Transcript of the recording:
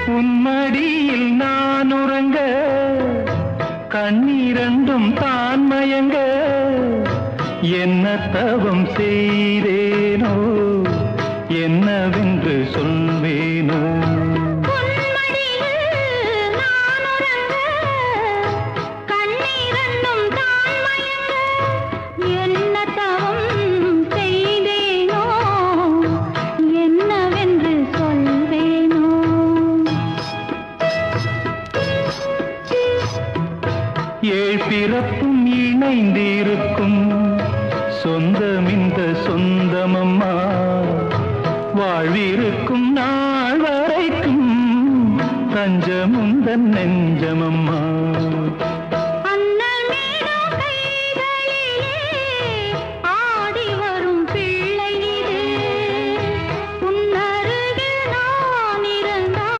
உன்மடியில் நான் உறங்க கண்ணீரண்டும் தான் மயங்க என்ன தவம் செய்தேனோ என்னவென்று சொல்வேனோ ஏழ் பிறப்பும் இணைந்திருக்கும் சொந்தம் இந்த சொந்தமம்மா வாழ்விருக்கும் நாள் வரைக்கும் தஞ்சமுந்தன் நெஞ்சமம்மா